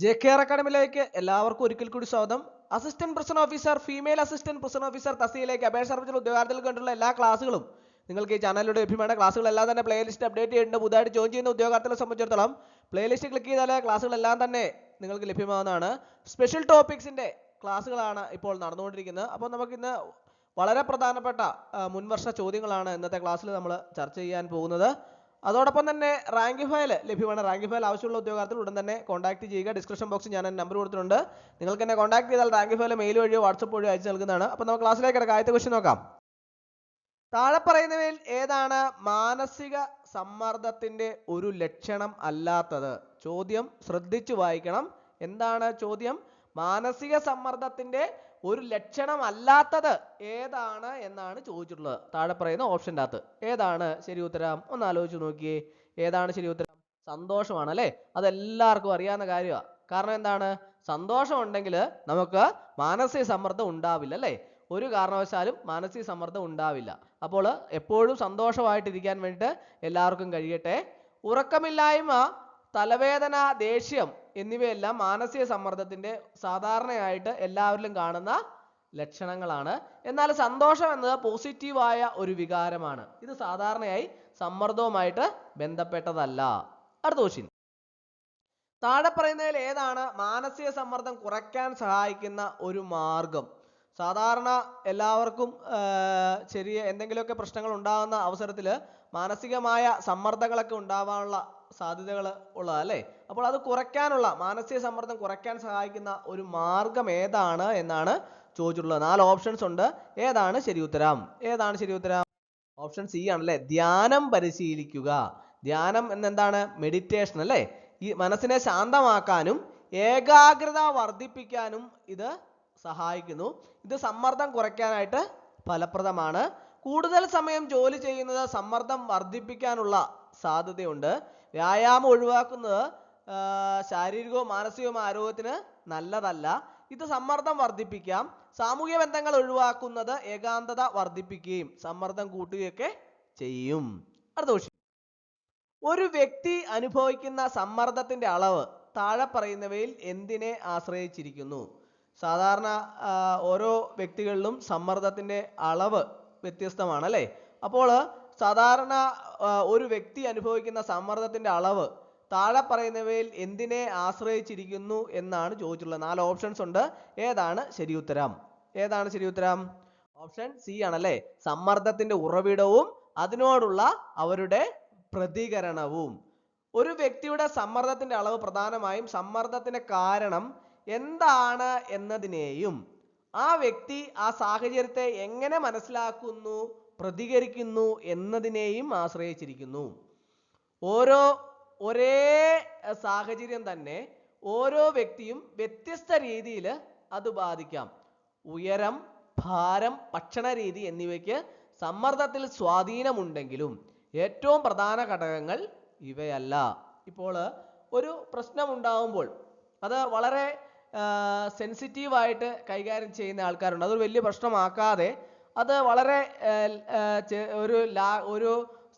JKR അക്കാഡമിയിലേക്ക് എല്ലാവർക്കും ഒരിക്കൽ കൂടി സ്വാഗതം. Assistant professor officer, female assistant professor officer തസ്തികയിലേക്ക് അപേക്ഷ സമർപ്പിച്ച ഉദ്യോഗാർത്ഥികൾക്ക് വേണ്ടിയുള്ള എല്ലാ ക്ലാസ്സുകളും നിങ്ങൾക്ക് ഈ ചാനലിലൂടെ ലഭ്യമാണ്. ക്ലാസ്സുകളെല്ലാം തന്നെ പ്ലേലിസ്റ്റ് അപ്ഡേറ്റ് ചെയ്യേണ്ട പുതുതായിട്ട് ജോയിൻ ചെയ്യുന്ന ഉദ്യോഗാർത്ഥികളെ സംബന്ധിച്ചിടത്തോളം പ്ലേലിസ്റ്റ് ക്ലിക്ക് ചെയ്താൽ ക്ലാസ്സുകളെല്ലാം തന്നെ നിങ്ങൾക്ക് ലഭ്യമാവുന്നതാണ്. സ്പെഷ്യൽ ടോപ്പിക്സിന്റെ ക്ലാസ്സുകളാണ് ഇപ്പോൾ നടന്നുകൊണ്ടിരിക്കുന്നത്. അപ്പോൾ നമുക്കിന്ന് വളരെ പ്രധാനപ്പെട്ട മുൻവർഷ ചോദ്യങ്ങളാണ് ഇന്നത്തെ ക്ലാസ്സിൽ നമ്മൾ ചർച്ച ചെയ്യാൻ പോകുന്നത്. അതോടൊപ്പം തന്നെ റാങ്ക് ഫയൽ ലഭ്യമാണ്. റാങ്ക് ഫയൽ ആവശ്യമുള്ള ഉദ്യോഗാർത്ഥികൾ ഉടൻ തന്നെ കോൺടാക്ട് ചെയ്യുക. ഡിസ്ക്രിപ്ഷൻ ബോക്സിൽ ഞാൻ നമ്പർ കൊടുത്തിട്ടുണ്ട്. നിങ്ങൾക്ക് എന്നെ കോൺടാക്ട് ചെയ്താൽ റാങ്ക് ഫയൽ മെയിൽ വഴിയോ വാട്സപ്പ് വഴിയോ അയച്ചു നൽകുന്നതാണ്. അപ്പോൾ നമുക്ക് ക്ലാസ്സിലേക്ക് കിടക്കാം. ആദ്യത്തെ ക്വസ്റ്റ്യൻ നോക്കാം. താഴെ പറയുന്നവയിൽ ഏതാണ് മാനസിക സമ്മർദ്ദത്തിന്റെ ഒരു ലക്ഷണം അല്ലാത്തത്? ചോദ്യം ശ്രദ്ധിച്ചു വായിക്കണം. എന്താണ് ചോദ്യം? മാനസിക സമ്മർദ്ദത്തിന്റെ ഒരു ലക്ഷണം അല്ലാത്തത് ഏതാണ് എന്നാണ് ചോദിച്ചിട്ടുള്ളത്. താഴെ പറയുന്ന ഓപ്ഷൻ്റെ അകത്ത് ഏതാണ് ശരി ഉത്തരം? ഒന്ന് ആലോചിച്ച് നോക്കിയേ. ഏതാണ് ശരി ഉത്തരം? സന്തോഷമാണ് അല്ലേ? അതെല്ലാവർക്കും അറിയാവുന്ന കാര്യമാണ്. കാരണം എന്താണ്? സന്തോഷം ഉണ്ടെങ്കിൽ നമുക്ക് മാനസിക സമ്മർദ്ദം ഉണ്ടാവില്ല അല്ലേ? ഒരു കാരണവശാലും മാനസിക സമ്മർദ്ദം ഉണ്ടാവില്ല. അപ്പോൾ എപ്പോഴും സന്തോഷമായിട്ടിരിക്കാൻ വേണ്ടിയിട്ട് എല്ലാവർക്കും കഴിയട്ടെ. ഉറക്കമില്ലായ്മ, തലവേദന, ദേഷ്യം എന്നിവയെല്ലാം മാനസിക സമ്മർദ്ദത്തിന്റെ സാധാരണയായിട്ട് എല്ലാവരിലും കാണുന്ന ലക്ഷണങ്ങളാണ്. എന്നാൽ സന്തോഷം എന്നത് പോസിറ്റീവായ ഒരു വികാരമാണ്. ഇത് സാധാരണയായി സമ്മർദ്ദവുമായിട്ട് ബന്ധപ്പെട്ടതല്ല. അടുത്ത ക്വസ്റ്റ്യൻ. താഴെ പറയുന്നതിൽ ഏതാണ് മാനസിക സമ്മർദ്ദം കുറയ്ക്കാൻ സഹായിക്കുന്ന ഒരു മാർഗം? സാധാരണ എല്ലാവർക്കും ചെറിയ എന്തെങ്കിലുമൊക്കെ പ്രശ്നങ്ങൾ ഉണ്ടാകുന്ന അവസരത്തിൽ മാനസികമായ സമ്മർദ്ദങ്ങളൊക്കെ ഉണ്ടാവാനുള്ള സാധ്യതകൾ ഉള്ളതല്ലേ? അപ്പോൾ അത് കുറയ്ക്കാനുള്ള, മാനസിക സമ്മർദ്ദം കുറയ്ക്കാൻ സഹായിക്കുന്ന ഒരു മാർഗം ഏതാണ് എന്നാണ് ചോദിച്ചിട്ടുള്ളത്. 4 ഓപ്ഷൻസ് ഉണ്ട്. ഏതാണ് ശരി ഉത്തരം? ഏതാണ് ശരി ഉത്തരം? ഓപ്ഷൻ സി ആണല്ലേ, ധ്യാനം പരിശീലിക്കുക. ധ്യാനം എന്നെന്താണ്? മെഡിറ്റേഷൻ അല്ലേ? ഈ മനസ്സിനെ ശാന്തമാക്കാനും ഏകാഗ്രത വർദ്ധിപ്പിക്കാനും ഇത് സഹായിക്കുന്നു. ഇത് സമ്മർദ്ദം കുറയ്ക്കാനായിട്ട് ഫലപ്രദമാണ്. കൂടുതൽ സമയം ജോലി ചെയ്യുന്നത് സമ്മർദ്ദം വർദ്ധിപ്പിക്കാനുള്ള സാധ്യതയുണ്ട്. വ്യായാമം ഒഴിവാക്കുന്നത് ശാരീരികവും മാനസികവും ആരോഗ്യത്തിന് നല്ലതല്ല. ഇത് സമ്മർദ്ദം വർദ്ധിപ്പിക്കാം. സാമൂഹ്യ ബന്ധങ്ങൾ ഒഴിവാക്കുന്നത് ഏകാന്തത വർദ്ധിപ്പിക്കുകയും സമ്മർദ്ദം കൂട്ടുകയൊക്കെ ചെയ്യും. അടുത്ത ക്വസ്റ്റ്യൻ. ഒരു വ്യക്തി അനുഭവിക്കുന്ന സമ്മർദ്ദത്തിന്റെ അളവ് താഴെ പറയുന്നവയിൽ എന്തിനെ ആശ്രയിച്ചിരിക്കുന്നു? സാധാരണ ഓരോ വ്യക്തികളിലും സമ്മർദ്ദത്തിന്റെ അളവ് വ്യത്യസ്തമാണ് അല്ലേ? അപ്പോൾ സാധാരണ ഒരു വ്യക്തി അനുഭവിക്കുന്ന സമ്മർദ്ദത്തിന്റെ അളവ് താഴെ പറയുന്നവയിൽ എന്തിനെ ആശ്രയിച്ചിരിക്കുന്നു എന്നാണ് ചോദിച്ചിട്ടുള്ളത്. 4 ഓപ്ഷൻസ് ഉണ്ട്. ഏതാണ് ശരി ഉത്തരം? ഏതാണ് ശരി ഉത്തരം? ഓപ്ഷൻ സി ആണല്ലേ, സമ്മർദ്ദത്തിന്റെ ഉറവിടവും അതിനോടുള്ള അവരുടെ പ്രതികരണവും. ഒരു വ്യക്തിയുടെ സമ്മർദ്ദത്തിന്റെ അളവ് പ്രധാനമായും സമ്മർദ്ദത്തിന്റെ കാരണം എന്താണ് എന്നതിനെയും ആ വ്യക്തി ആ സാഹചര്യത്തെ എങ്ങനെ മനസ്സിലാക്കുന്നു, പ്രതികരിക്കുന്നു എന്നതിനെയും ആശ്രയിച്ചിരിക്കുന്നു. ഒരേ സാഹചര്യം തന്നെ ഓരോ വ്യക്തിയും വ്യത്യസ്ത രീതിയിൽ അത് ബാധിക്കാം. ഉയരം, ഭാരം, ഭക്ഷണ രീതി എന്നിവയ്ക്ക് സമ്മർദ്ദത്തിൽ സ്വാധീനമുണ്ടെങ്കിലും ഏറ്റവും പ്രധാന ഘടകങ്ങൾ ഇവയല്ല. ഇപ്പോൾ ഒരു പ്രശ്നം ഉണ്ടാകുമ്പോൾ അത് വളരെ സെൻസിറ്റീവായിട്ട് കൈകാര്യം ചെയ്യുന്ന ആൾക്കാരുണ്ട്. അതൊരു വലിയ പ്രശ്നമാക്കാതെ അത് വളരെ ഒരു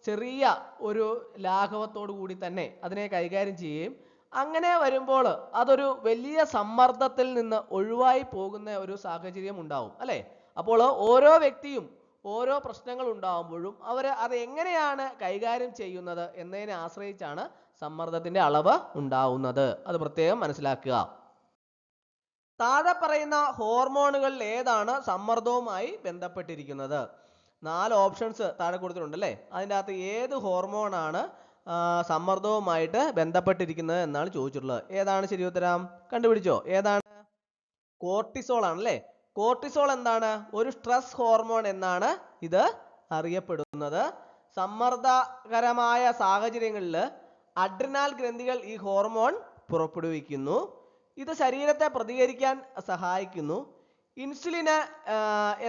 ചെറിയ ഒരു ലാഘവത്തോടു കൂടി തന്നെ അതിനെ കൈകാര്യം ചെയ്യുകയും അങ്ങനെ വരുമ്പോൾ അതൊരു വലിയ സമ്മർദ്ദത്തിൽ നിന്ന് ഒഴിവായി പോകുന്ന ഒരു സാഹചര്യം ഉണ്ടാവും അല്ലേ? അപ്പോൾ ഓരോ വ്യക്തിയും ഓരോ പ്രശ്നങ്ങൾ ഉണ്ടാകുമ്പോഴും അവർ അത് എങ്ങനെയാണ് കൈകാര്യം ചെയ്യുന്നത് എന്നതിനെ ആശ്രയിച്ചാണ് സമ്മർദ്ദത്തിന്റെ അളവ് ഉണ്ടാവുന്നത്. അത് പ്രത്യേകം മനസ്സിലാക്കുക. താഴെ പറയുന്ന ഹോർമോണുകളിൽ ഏതാണ് സമ്മർദ്ദവുമായി ബന്ധപ്പെട്ടിരിക്കുന്നത്? 4 ഓപ്ഷൻസ് താഴെ കൊടുത്തിട്ടുണ്ട് അല്ലേ? അതിൻ്റെ അകത്ത് ഏത് ഹോർമോണാണ് സമ്മർദ്ദവുമായിട്ട് ബന്ധപ്പെട്ടിരിക്കുന്നത് എന്നാണ് ചോദിച്ചിട്ടുള്ളത്. ഏതാണ് ശരി ഉത്തരം? കണ്ടുപിടിച്ചോ? ഏതാണ്? കോർട്ടിസോൾ ആണല്ലേ. കോർട്ടിസോൾ എന്താണ്? ഒരു സ്ട്രെസ് ഹോർമോൺ എന്നാണ് ഇത് അറിയപ്പെടുന്നത്. സമ്മർദ്ദകരമായ സാഹചര്യങ്ങളിൽ അഡ്രിനാൽ ഗ്രന്ഥികൾ ഈ ഹോർമോൺ പുറപ്പെടുവിക്കുന്നു. ഇത് ശരീരത്തെ പ്രതികരിക്കാൻ സഹായിക്കുന്നു. ഇൻസുലിന്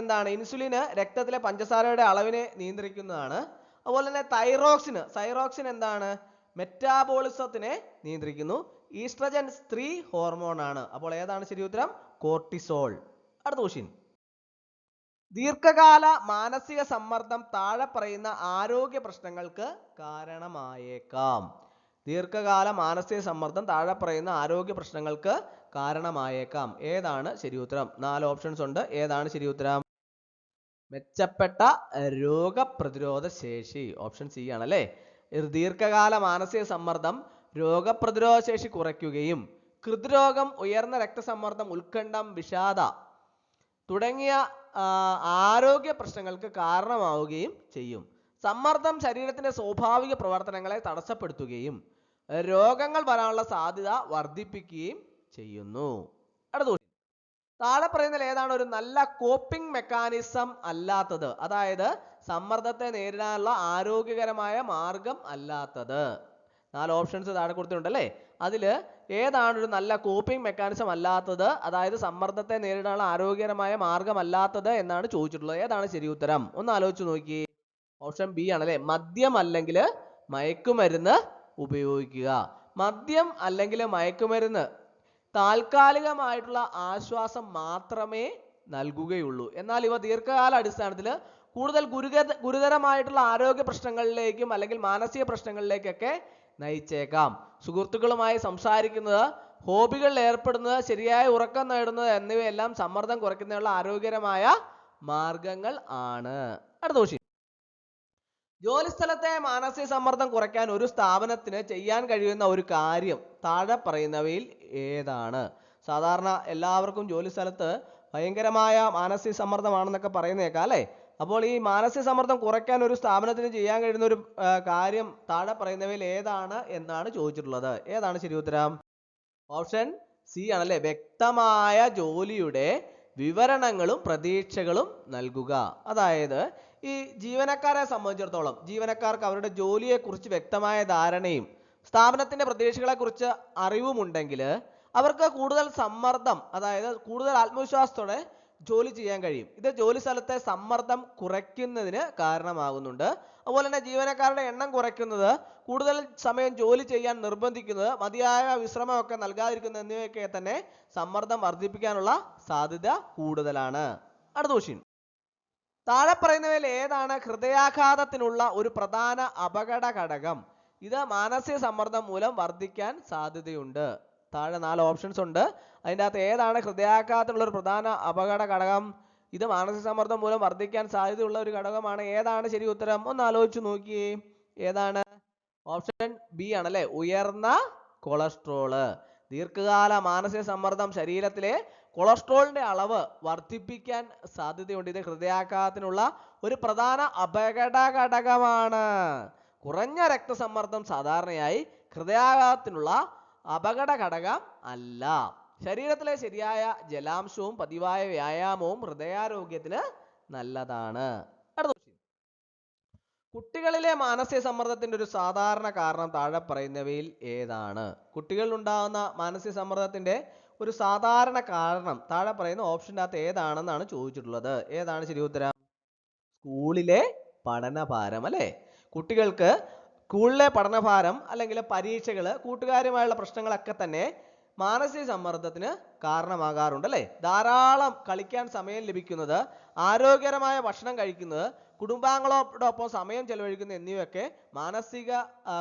എന്താണ്? ഇൻസുലിന് രക്തത്തിലെ പഞ്ചസാരയുടെ അളവിനെ നിയന്ത്രിക്കുന്നതാണ്. അതുപോലെ തന്നെ തൈറോക്സിൻ എന്താണ്? മെറ്റാബോളിസത്തിനെ നിയന്ത്രിക്കുന്നു. ഈസ്ട്രജൻ സ്ത്രീ ഹോർമോൺ ആണ്. അപ്പോൾ ഏതാണ് ശരി ഉത്തരം? കോർട്ടിസോൾ. അടുത്ത ക്വസ്റ്റ്യൻ. ദീർഘകാല മാനസിക സമ്മർദ്ദം താഴെ പറയുന്ന ആരോഗ്യ പ്രശ്നങ്ങൾക്ക് കാരണമായേക്കാം. ദീർഘകാല മാനസിക സമ്മർദ്ദം താഴെ പറയുന്ന ആരോഗ്യ പ്രശ്നങ്ങൾക്ക് കാരണമായേക്കാം. ഏതാണ് ശരി ഉത്തരം? 4 ഓപ്ഷൻസ് ഉണ്ട്. ഏതാണ് ശരി ഉത്തരം? മെച്ചപ്പെട്ട രോഗപ്രതിരോധ ശേഷി. ഓപ്ഷൻ സി ആണല്ലേ. ദീർഘകാല മാനസിക സമ്മർദ്ദം രോഗപ്രതിരോധ ശേഷി കുറയ്ക്കുകയും ഹൃദ്രോഗം, ഉയർന്ന രക്തസമ്മർദ്ദം, ഉത്കണ്ഠം, വിഷാദ തുടങ്ങിയ ആരോഗ്യ പ്രശ്നങ്ങൾക്ക് കാരണമാവുകയും ചെയ്യും. സമ്മർദ്ദം ശരീരത്തിന്റെ സ്വാഭാവിക പ്രവർത്തനങ്ങളെ തടസ്സപ്പെടുത്തുകയും രോഗങ്ങൾ വരാനുള്ള സാധ്യത വർദ്ധിപ്പിക്കുകയും ചെയ്യുന്നു. അടുത്ത താഴെ പറയുന്നതിൽ ഏതാണ് ഒരു നല്ല കോപ്പിംഗ് മെക്കാനിസം അല്ലാത്തത്? അതായത് സമ്മർദ്ദത്തെ നേരിടാനുള്ള ആരോഗ്യകരമായ മാർഗം അല്ലാത്തത്. 4 ഓപ്ഷൻസ് താഴെ കൊടുത്തിട്ടുണ്ടല്ലേ. അതിൽ ഏതാണ് ഒരു നല്ല കോപ്പിംഗ് മെക്കാനിസം അല്ലാത്തത്, അതായത് സമ്മർദ്ദത്തെ നേരിടാനുള്ള ആരോഗ്യകരമായ മാർഗം അല്ലാത്തത് എന്നാണ് ചോദിച്ചിട്ടുള്ളത്. ഏതാണ് ശരി ഉത്തരം? ഒന്ന് ആലോചിച്ച് നോക്കി. ഓപ്ഷൻ ബി ആണല്ലേ. മദ്യം അല്ലെങ്കിൽ മയക്കുമരുന്ന് ഉപയോഗിക്കുക. മദ്യം അല്ലെങ്കിൽ മയക്കുമരുന്ന് താൽക്കാലികമായിട്ടുള്ള ആശ്വാസം മാത്രമേ നൽകുകയുള്ളൂ. എന്നാൽ ഇവ ദീർഘകാല അടിസ്ഥാനത്തിൽ കൂടുതൽ ഗുരുതരമായിട്ടുള്ള ആരോഗ്യ പ്രശ്നങ്ങളിലേക്കും അല്ലെങ്കിൽ മാനസിക പ്രശ്നങ്ങളിലേക്കൊക്കെ നയിച്ചേക്കാം. സുഹൃത്തുക്കളുമായി സംസാരിക്കുന്നത്, ഹോബികളിൽ ഏർപ്പെടുന്നത്, ശരിയായ ഉറക്കം നേടുന്നത് എന്നിവയെല്ലാം സമ്മർദ്ദം കുറയ്ക്കുന്നതിനുള്ള ആരോഗ്യകരമായ മാർഗങ്ങൾ ആണ്. അടുത്ത ക്വസ്റ്റ്യൻ. ജോലിസ്ഥലത്തെ മാനസിക സമ്മർദ്ദം കുറയ്ക്കാൻ ഒരു സ്ഥാപനത്തിന് ചെയ്യാൻ കഴിയുന്ന ഒരു കാര്യം താഴെ പറയുന്നവയിൽ ഏതാണ്? സാധാരണ എല്ലാവർക്കും ജോലിസ്ഥലത്ത് ഭയങ്കരമായ മാനസിക സമ്മർദ്ദമാണെന്നൊക്കെ പറയുന്നേക്കാം അല്ലേ. അപ്പോൾ ഈ മാനസിക സമ്മർദ്ദം കുറയ്ക്കാൻ ഒരു സ്ഥാപനത്തിന് ചെയ്യാൻ കഴിയുന്ന ഒരു കാര്യം താഴെ പറയുന്നവയിൽ ഏതാണ് എന്നാണ് ചോദിച്ചിട്ടുള്ളത്. ഏതാണ് ശരി ഉത്തരം? ഓപ്ഷൻ സി ആണല്ലേ. വ്യക്തമായ ജോലിയുടെ വിവരണങ്ങളും പ്രതീക്ഷകളും നൽകുക. അതായത് ഈ ജീവനക്കാരെ സംബന്ധിച്ചിടത്തോളം ജീവനക്കാർക്ക് അവരുടെ ജോലിയെക്കുറിച്ച് വ്യക്തമായ ധാരണയും സ്ഥാപനത്തിന്റെ പ്രതീക്ഷകളെ കുറിച്ച് അറിവുമുണ്ടെങ്കിൽ അവർക്ക് കൂടുതൽ സമ്മർദ്ദം, അതായത് കൂടുതൽ ആത്മവിശ്വാസത്തോടെ ജോലി ചെയ്യാൻ കഴിയും. ഇത് ജോലി സ്ഥലത്തെ സമ്മർദ്ദം കുറയ്ക്കുന്നതിന് കാരണമാകുന്നുണ്ട്. അതുപോലെ തന്നെ ജീവനക്കാരുടെ എണ്ണം കുറയ്ക്കുന്നത്, കൂടുതൽ സമയം ജോലി ചെയ്യാൻ നിർബന്ധിക്കുന്നത്, മതിയായ വിശ്രമമൊക്കെ നൽകാതിരിക്കുന്നത് എന്നിവയൊക്കെ തന്നെ സമ്മർദ്ദം വർദ്ധിപ്പിക്കാനുള്ള സാധ്യത കൂടുതലാണ്. അടുത്ത ക്വസ്റ്റ്യൻ. താഴെ പറയുന്നവയിൽ ഏതാണ് ഹൃദയാഘാതത്തിനുള്ള ഒരു പ്രധാന അപകട ഘടകം? ഇത് മാനസിക സമ്മർദ്ദം മൂലം വർദ്ധിക്കാൻ സാധ്യതയുണ്ട്. താഴെ 4 ഓപ്ഷൻസ് ഉണ്ട്. അതിൻ്റെ അകത്ത് ഏതാണ് ഹൃദയാഘാതത്തിനുള്ള ഒരു പ്രധാന അപകട ഘടകം? ഇത് മാനസിക സമ്മർദ്ദം മൂലം വർദ്ധിക്കാൻ സാധ്യതയുള്ള ഒരു ഘടകമാണ്. ഏതാണ് ശരി ഉത്തരം? ഒന്ന് ആലോചിച്ച് നോക്കിയേ. ഏതാണ്? ഓപ്ഷൻ ബി ആണല്ലേ. ഉയർന്ന കൊളസ്ട്രോള്. ദീർഘകാല മാനസിക സമ്മർദ്ദം ശരീരത്തിലെ കൊളസ്ട്രോളിന്റെ അളവ് വർദ്ധിപ്പിക്കാൻ സാധ്യതയുണ്ട്. ഇത് ഹൃദയാഘാതത്തിനുള്ള ഒരു പ്രധാന അപകട ഘടകമാണ്. കുറഞ്ഞ രക്തസമ്മർദ്ദം സാധാരണയായി ഹൃദയാഘാതത്തിനുള്ള അപകട ഘടകം അല്ല. ശരീരത്തിലെ ശരിയായ ജലാംശവും പതിവായ വ്യായാമവും ഹൃദയാരോഗ്യത്തിന് നല്ലതാണ്. കുട്ടികളിലെ മാനസിക സമ്മർദ്ദത്തിന്റെ ഒരു സാധാരണ കാരണം താഴെ പറയുന്നവയിൽ ഏതാണ്? കുട്ടികളിൽ ഉണ്ടാകുന്ന മാനസിക സമ്മർദ്ദത്തിന്റെ ഒരു സാധാരണ കാരണം താഴെ പറയുന്ന ഓപ്ഷൻ്റെ അകത്ത് ഏതാണെന്നാണ് ചോദിച്ചിട്ടുള്ളത്. ഏതാണ് ശരി ഉത്തരം? സ്കൂളിലെ പഠനഭാരം അല്ലേ. കുട്ടികൾക്ക് സ്കൂളിലെ പഠനഭാരം അല്ലെങ്കിൽ പരീക്ഷകൾ, കൂട്ടുകാരുമായുള്ള പ്രശ്നങ്ങളൊക്കെ തന്നെ മാനസിക സമ്മർദ്ദത്തിന് കാരണമാകാറുണ്ട് അല്ലേ. ധാരാളം കളിക്കാൻ സമയം ലഭിക്കുന്നത്, ആരോഗ്യകരമായ ഭക്ഷണം കഴിക്കുന്നത്, കുടുംബാംഗങ്ങളോടൊപ്പം സമയം ചെലവഴിക്കുന്നത് എന്നിവയൊക്കെ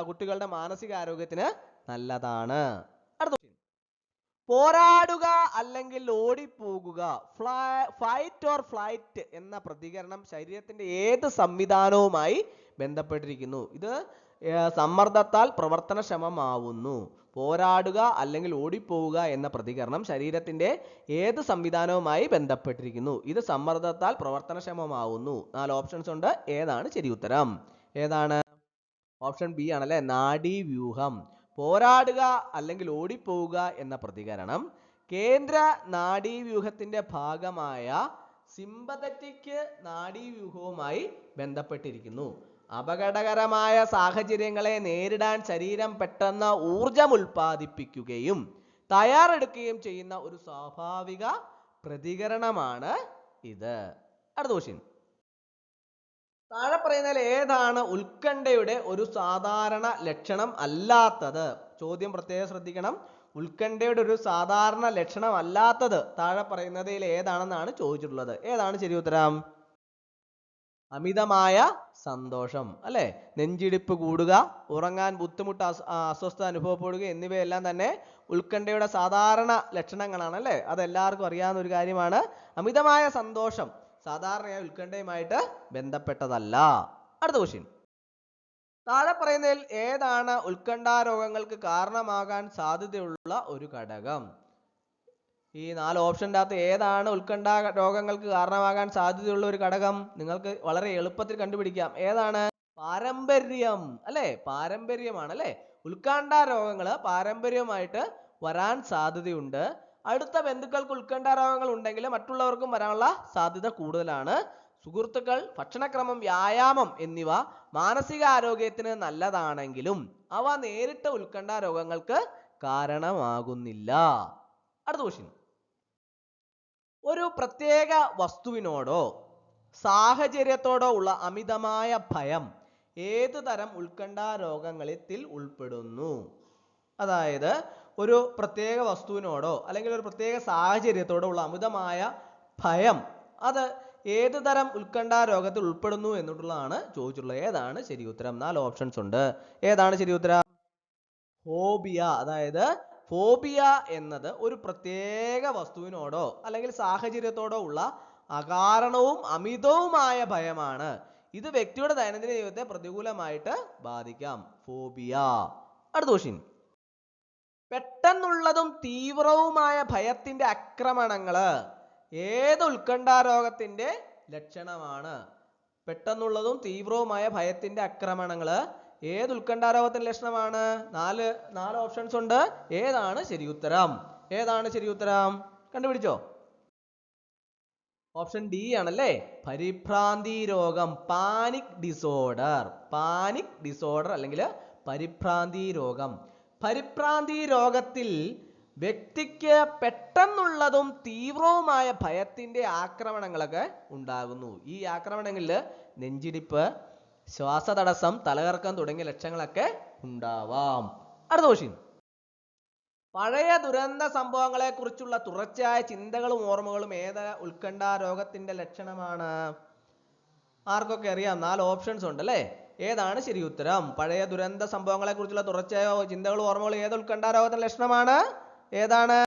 കുട്ടികളുടെ മാനസിക ആരോഗ്യത്തിന് നല്ലതാണ്. അടുത്ത പോരാടുക അല്ലെങ്കിൽ ഓടിപ്പോകുക, ഫൈറ്റ് ഓർ ഫ്ലൈറ്റ് എന്ന പ്രതികരണം ശരീരത്തിന്റെ ഏത് സംവിധാനവുമായി ബന്ധപ്പെട്ടിരിക്കുന്നു? ഇത് സമ്മർദ്ദത്താൽ പ്രവർത്തനക്ഷമമാവുന്നു. പോരാടുക അല്ലെങ്കിൽ ഓടിപ്പോവുക എന്ന പ്രതികരണം ശരീരത്തിന്റെ ഏത് സംവിധാനവുമായി ബന്ധപ്പെട്ടിരിക്കുന്നു? ഇത് സമ്മർദ്ദത്താൽ പ്രവർത്തനക്ഷമമാവുന്നു. 4 ഓപ്ഷൻസ് ഉണ്ട്. ഏതാണ് ശരി ഉത്തരം? ഏതാണ്? ഓപ്ഷൻ ബി ആണല്ലേ. നാഡീവ്യൂഹം. പോരാടുക അല്ലെങ്കിൽ ഓടിപ്പോവുക എന്ന പ്രതികരണം കേന്ദ്ര നാഡീവ്യൂഹത്തിന്റെ ഭാഗമായ സിമ്പതറ്റിക് നാഡീവ്യൂഹവുമായി ബന്ധപ്പെട്ടിരിക്കുന്നു. അപകടകരമായ സാഹചര്യങ്ങളെ നേരിടാൻ ശരീരം പെട്ടെന്ന് ഊർജം ഉൽപ്പാദിപ്പിക്കുകയും തയ്യാറെടുക്കുകയും ചെയ്യുന്ന ഒരു സ്വാഭാവിക പ്രതികരണമാണ് ഇത്. അടുത്ത ക്വസ്റ്റ്യൻ. താഴെ പറയുന്നതിൽ ഏതാണ് ഉത്കണ്ഠയുടെ ഒരു സാധാരണ ലക്ഷണം അല്ലാത്തത്? ചോദ്യം പ്രത്യേകം ശ്രദ്ധിക്കണം. ഉത്കണ്ഠയുടെ ഒരു സാധാരണ ലക്ഷണം അല്ലാത്തത് താഴെ പറയുന്നതിൽ ഏതാണെന്നാണ് ചോദിച്ചിട്ടുള്ളത്. ഏതാണ് ശരി ഉത്തരം? അമിതമായ സന്തോഷം അല്ലെ, നെഞ്ചിടിപ്പ് കൂടുക, ഉറങ്ങാൻ ബുദ്ധിമുട്ട്, അസ്വസ്ഥത അനുഭവപ്പെടുക എന്നിവയെല്ലാം തന്നെ ഉത്കണ്ഠയുടെ സാധാരണ ലക്ഷണങ്ങളാണ് അല്ലെ. അതെല്ലാവർക്കും അറിയാവുന്ന ഒരു കാര്യമാണ്. അമിതമായ സന്തോഷം സാധാരണയായി ഉത്കണ്ഠയുമായിട്ട് ബന്ധപ്പെട്ടതല്ല. അടുത്ത ക്വസ്റ്റ്യൻ, താഴെ പറയുന്നതിൽ ഏതാണ് ഉത്കണ്ഠാ രോഗങ്ങൾക്ക് കാരണമാകാൻ സാധ്യതയുള്ള ഒരു ഘടകം? ഈ 4 ഓപ്ഷൻ്റെ അകത്ത് ഏതാണ് ഉത്കണ്ഠാ രോഗങ്ങൾക്ക് കാരണമാകാൻ സാധ്യതയുള്ള ഒരു ഘടകം? നിങ്ങൾക്ക് വളരെ എളുപ്പത്തിൽ കണ്ടുപിടിക്കാം. ഏതാണ്? പാരമ്പര്യം അല്ലെ, പാരമ്പര്യമാണ് അല്ലെ. ഉത്കണ്ഠാ രോഗങ്ങൾ പാരമ്പര്യമായിട്ട് വരാൻ സാധ്യതയുണ്ട്. അടുത്ത ബന്ധുക്കൾക്ക് ഉത്കണ്ഠാ രോഗങ്ങൾ ഉണ്ടെങ്കിൽ മറ്റുള്ളവർക്കും വരാനുള്ള സാധ്യത കൂടുതലാണ്. സുഹൃത്തുക്കൾ, ഭക്ഷണക്രമം, വ്യായാമം എന്നിവ മാനസിക ആരോഗ്യത്തിന് നല്ലതാണെങ്കിലും അവ നേരിട്ട് ഉത്കണ്ഠാ രോഗങ്ങൾക്ക് കാരണമാകുന്നില്ല. അടുത്ത ക്വസ്റ്റ്യൻ, ഒരു പ്രത്യേക വസ്തുവിനോടോ സാഹചര്യത്തോടോ ഉള്ള അമിതമായ ഭയം ഏത് തരം ഉത്കണ്ഠാ രോഗങ്ങളിൽ ഉൾപ്പെടുന്നു? അതായത് ഒരു പ്രത്യേക വസ്തുവിനോടോ അല്ലെങ്കിൽ ഒരു പ്രത്യേക സാഹചര്യത്തോടോ ഉള്ള അമിതമായ ഭയം അത് ഏത് തരം ഉത്കണ്ഠാ രോഗത്തിൽ ഉൾപ്പെടുന്നു എന്നുള്ളതാണ് ചോദിച്ചിട്ടുള്ളത്. ഏതാണ് ശരി ഉത്തരം? 4 ഓപ്ഷൻസ് ഉണ്ട്. ഏതാണ് ശരി ഉത്തരം? ഫോബിയ. അതായത് ഫോബിയ എന്നത് ഒരു പ്രത്യേക വസ്തുവിനോടോ അല്ലെങ്കിൽ സാഹചര്യത്തോടോ ഉള്ള അകാരണവും അമിതവുമായ ഭയമാണ്. ഇത് വ്യക്തിയുടെ ദൈനംദിന ജീവിതത്തെ പ്രതികൂലമായിട്ട് ബാധിക്കാം. ഫോബിയ. അടുത്ത ക്വസ്റ്റ്യൻ, പെട്ടെന്നുള്ളതും തീവ്രവുമായ ഭയത്തിന്റെ ആക്രമണങ്ങള് ഏത് ഉത്കണ്ഠാ രോഗത്തിന്റെ ലക്ഷണമാണ്? പെട്ടെന്നുള്ളതും തീവ്രവുമായ ഭയത്തിന്റെ ആക്രമണങ്ങള് ഏത് ഉത്കണ്ഠാ രോഗത്തിന്റെ ലക്ഷണമാണ്? 4 ഓപ്ഷൻസ് ഉണ്ട്. ഏതാണ് ശരി ഉത്തരം? ഏതാണ് ശരി ഉത്തരം? കണ്ടുപിടിച്ചോ? ഓപ്ഷൻ ഡി ആണല്ലേ, പരിഭ്രാന്തി രോഗം, പാനിക് ഡിസോർഡർ. പാനിക് ഡിസോർഡർ അല്ലെങ്കിൽ പരിഭ്രാന്തി രോഗം. പരിഭ്രാന്തി രോഗത്തിൽ വ്യക്തിക്ക് പെട്ടെന്നുള്ളതും തീവ്രവുമായ ഭയത്തിന്റെ ആക്രമണങ്ങളൊക്കെ ഉണ്ടാകുന്നു. ഈ ആക്രമണങ്ങളിൽ നെഞ്ചിടിപ്പ്, ശ്വാസതടസ്സം, തലകറക്കം തുടങ്ങിയ ലക്ഷണങ്ങളൊക്കെ ഉണ്ടാവാം. അടുത്ത ക്വസ്റ്റ്യൻ, പഴയ ദുരന്ത സംഭവങ്ങളെ കുറിച്ചുള്ള തുടർച്ചയായ ചിന്തകളും ഓർമ്മകളും ഏത് ഉത്കണ്ഠാ രോഗത്തിന്റെ ലക്ഷണമാണ്? ആർക്കൊക്കെ അറിയാം? 4 ഓപ്ഷൻസ് ഉണ്ട് അല്ലേ. ഏതാണ് ശരി ഉത്തരം? പഴയ ദുരന്ത സംഭവങ്ങളെ കുറിച്ചുള്ള തുടർച്ചയായ ചിന്തകളും ഓർമ്മകളും ഏത് ഉത്കണ്ഠാ രോഗത്തിന്റെ ലക്ഷണമാണ്? ഏതാണ്?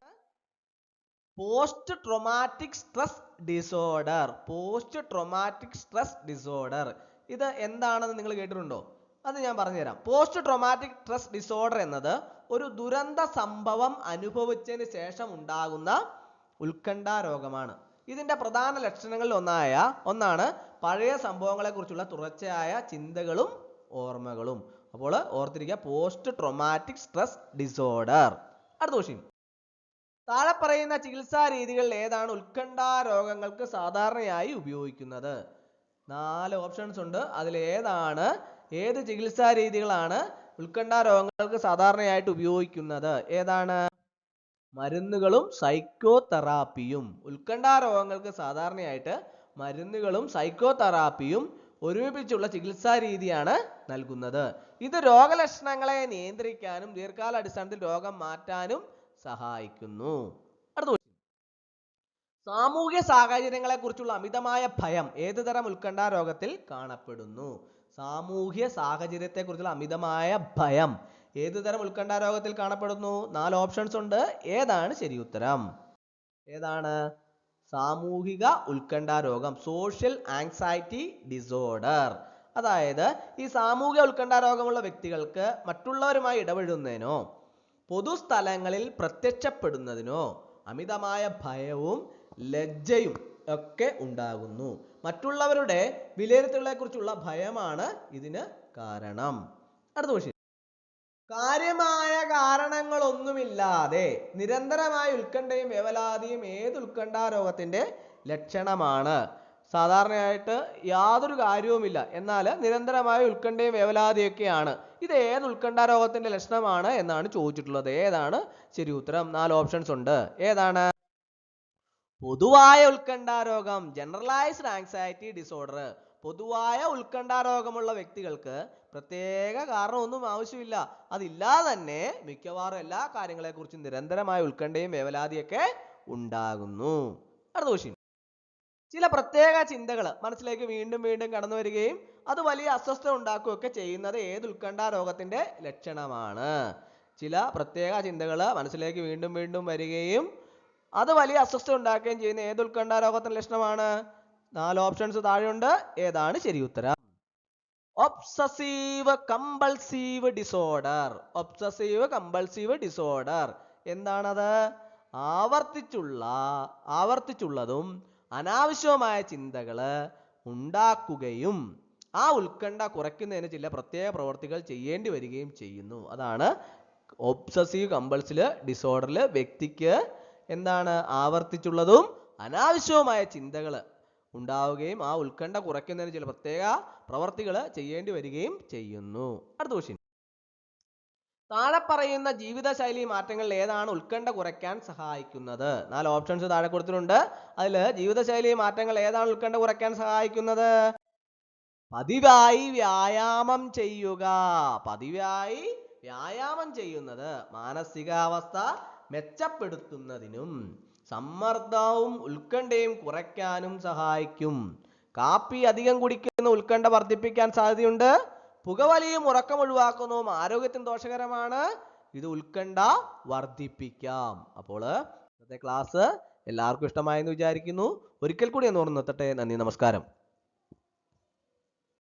Post traumatic stress disorder. Post traumatic stress disorder ഇത് എന്താണെന്ന് നിങ്ങൾ കേട്ടിട്ടുണ്ടോ? അത് ഞാൻ പറഞ്ഞുതരാം. പോസ്റ്റ് ട്രോമാറ്റിക് സ്ട്രെസ് ഡിസോർഡർ എന്നത് ഒരു ദുരന്ത സംഭവം അനുഭവിച്ചതിന് ശേഷം ഉണ്ടാകുന്ന ഉത്കണ്ഠാ രോഗമാണ്. ഇതിന്റെ പ്രധാന ലക്ഷണങ്ങളിൽ ഒന്നാണ് പഴയ സംഭവങ്ങളെ കുറിച്ചുള്ള തുടർച്ചയായ ചിന്തകളും ഓർമ്മകളും. അപ്പോൾ ഓർത്തിരിക്കുക, പോസ്റ്റ് ട്രോമാറ്റിക് സ്ട്രെസ് ഡിസോർഡർ. അടുത്ത ക്വസ്റ്റ്യൻ, താഴെ പറയുന്ന ചികിത്സാ രീതികളിൽ ഏതാണ് ഉത്കണ്ഠാ രോഗങ്ങൾക്ക് സാധാരണയായി ഉപയോഗിക്കുന്നത്? 4 ഓപ്ഷൻസ് ഉണ്ട്. അതിൽ ഏത് ചികിത്സാ രീതികളാണ് ഉത്കണ്ഠാ രോഗങ്ങൾക്ക് സാധാരണയായിട്ട് ഉപയോഗിക്കുന്നത്? ഏതാണ്? മരുന്നുകളും സൈക്കോ തെറാപ്പിയും. ഉത്കണ്ഠാ രോഗങ്ങൾക്ക് സാധാരണയായിട്ട് മരുന്നുകളും സൈക്കോ തെറാപ്പിയും ഒരുമിപ്പിച്ചുള്ള ചികിത്സാ രീതിയാണ് നൽകുന്നത്. ഇത് രോഗലക്ഷണങ്ങളെ നിയന്ത്രിക്കാനും ദീർഘകാലാടിസ്ഥാനത്തിൽ രോഗം മാറ്റാനും സഹായിക്കുന്നു. അടുത്ത ക്വസ്റ്റ്യൻ, സാമൂഹ്യ സാഹചര്യങ്ങളെ കുറിച്ചുള്ള അമിതമായ ഭയം ഏത് തരം ഉത്കണ്ഠാ രോഗത്തിൽ കാണപ്പെടുന്നു? സാമൂഹ്യ സാഹചര്യത്തെ കുറിച്ചുള്ള അമിതമായ ഭയം ഏത് തരം ഉത്കണ്ഠാ രോഗത്തിൽ കാണപ്പെടുന്നു? 4 ഓപ്ഷൻസ് ഉണ്ട്. ഏതാണ് ശരി ഉത്തരം? ഏതാണ്? സാമൂഹിക ഉത്കണ്ഠാ രോഗം, സോഷ്യൽ ആങ്സൈറ്റി ഡിസോർഡർ. അതായത് ഈ സാമൂഹിക ഉത്കണ്ഠാ രോഗമുള്ള വ്യക്തികൾക്ക് മറ്റുള്ളവരുമായി ഇടപെടുന്നതിനോ പൊതുസ്ഥലങ്ങളിൽ പ്രത്യക്ഷപ്പെടുന്നതിനോ അമിതമായ ഭയവും ലജ്ജയും ഒക്കെ ഉണ്ടാകുന്നു. മറ്റുള്ളവരുടെ വിലയിരുത്തലുകളെ കുറിച്ചുള്ള ഭയമാണ് ഇതിന് കാരണം. അടുത്ത ക്വസ്റ്റ്യൻ, കാര്യമായ കാരണങ്ങളൊന്നുമില്ലാതെ നിരന്തരമായ ഉത്കണ്ഠയും വേവലാതിയും ഏത് ഉത്കണ്ഠാ രോഗത്തിന്റെ ലക്ഷണമാണ്? സാധാരണയായിട്ട് യാതൊരു കാര്യവുമില്ല, എന്നാൽ നിരന്തരമായ ഉത്കണ്ഠയും വേവലാതിയൊക്കെയാണ്. ഇത് ഏത് ഉത്കണ്ഠാ രോഗത്തിന്റെ ലക്ഷണമാണ് എന്നാണ് ചോദിച്ചിട്ടുള്ളത്. ഏതാണ് ശരി ഉത്തരം? 4 ഓപ്ഷൻസ് ഉണ്ട്. ഏതാണ്? പൊതുവായ ഉത്കണ്ഠാ രോഗം, ജനറലൈസ്ഡ് ആങ്സൈറ്റി ഡിസോർഡർ. പൊതുവായ ഉത്കണ്ഠാ രോഗമുള്ള വ്യക്തികൾക്ക് പ്രത്യേക കാരണമൊന്നും ആവശ്യമില്ല. അതില്ലാതെ തന്നെ മിക്കവാറും എല്ലാ കാര്യങ്ങളെക്കുറിച്ചും നിരന്തരമായ ഉത്കണ്ഠയും വേവലാതിയൊക്കെ ഉണ്ടാകുന്നു. അടുത്ത ക്വസ്റ്റ്യൻ, ചില പ്രത്യേക ചിന്തകൾ മനസ്സിലേക്ക് വീണ്ടും വീണ്ടും കടന്നു വരികയും അത് വലിയ അസ്വസ്ഥത ഉണ്ടാക്കുകയൊക്കെ ചെയ്യുന്നത് ഏത് ഉത്കണ്ഠ രോഗത്തിന്റെ ലക്ഷണമാണ്? ചില പ്രത്യേക ചിന്തകൾ മനസ്സിലേക്ക് വീണ്ടും വീണ്ടും വരികയും അത് വലിയ അസ്വസ്ഥത ഉണ്ടാക്കുകയും ചെയ്യുന്ന ഏത് ഉത്കണ്ഠ രോഗത്തിന്റെ ലക്ഷണമാണ്? 4 ഓപ്ഷൻസ് താഴെയുണ്ട്. ഏതാണ് ശരി ഉത്തരം? Obsessive compulsive disorder. Obsessive compulsive disorder എന്താണത്? ആവർത്തിച്ചുള്ളതും അനാവശ്യമായ ചിന്തകള് ഉണ്ടാക്കുകയും ആ ഉത്കണ്ഠ കുറയ്ക്കുന്നതിന് ചില പ്രത്യേക പ്രവർത്തികൾ ചെയ്യേണ്ടി വരികയും ചെയ്യുന്നു. അതാണ് ഒബ്സസീവ് കമ്പൾസീവ് ഡിസോർഡറിൽ വ്യക്തിക്ക് എന്താണ്? ആവർത്തിച്ചുള്ളതും അനാവശ്യവുമായ ചിന്തകൾ ഉണ്ടാവുകയും ആ ഉത്കണ്ഠ കുറയ്ക്കുന്നതിന് ചില പ്രത്യേക പ്രവർത്തികൾ ചെയ്യേണ്ടി വരികയും ചെയ്യുന്നു. അടുത്ത ക്വസ്റ്റ്യൻ. താഴെ പറയുന്ന ജീവിതശൈലി മാറ്റങ്ങളിൽ ഏതാണ് ഉത്കണ്ഠ കുറയ്ക്കാൻ സഹായിക്കുന്നത്? 4 ഓപ്ഷൻസ് താഴെ കൊടുത്തിട്ടുണ്ട്. അതിൽ ജീവിതശൈലി മാറ്റങ്ങൾ ഏതാണ് ഉത്കണ്ഠ കുറയ്ക്കാൻ സഹായിക്കുന്നത്? പതിവായി വ്യായാമം ചെയ്യുക. പതിവായി വ്യായാമം ചെയ്യുന്നത് മാനസികാവസ്ഥ മെച്ചപ്പെടുത്തുന്നതിനും സമ്മർദ്ദവും ഉത്കണ്ഠയും കുറയ്ക്കാനും സഹായിക്കും. കാപ്പി അധികം കുടിക്കുന്ന ഉത്കണ്ഠ വർദ്ധിപ്പിക്കാൻ സാധ്യതയുണ്ട്. പുകവലിയും ഉറക്കം ഒഴിവാക്കുന്നതും ആരോഗ്യത്തിന് ദോഷകരമാണ്. ഇത് ഉത്കണ്ഠ വർദ്ധിപ്പിക്കാം. അപ്പോൾ ഇന്നത്തെ ക്ലാസ് എല്ലാവർക്കും ഇഷ്ടമായെന്ന് വിചാരിക്കുന്നു. ഒരിക്കൽ കൂടി ഒന്ന് ഓർമ്മ നിർത്തട്ടെ. നന്ദി, നമസ്കാരം.